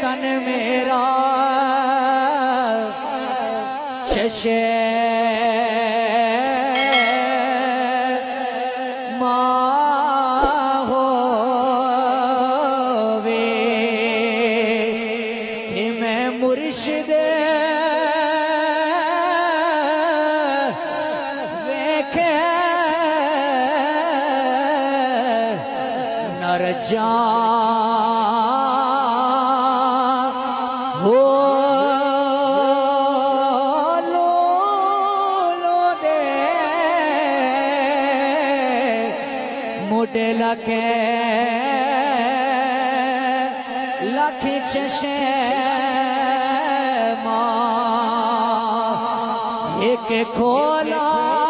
तन मेरा शशे मुर्शिद वेखे नर हो लो दे मुडे लखे लखी चशे एक खोला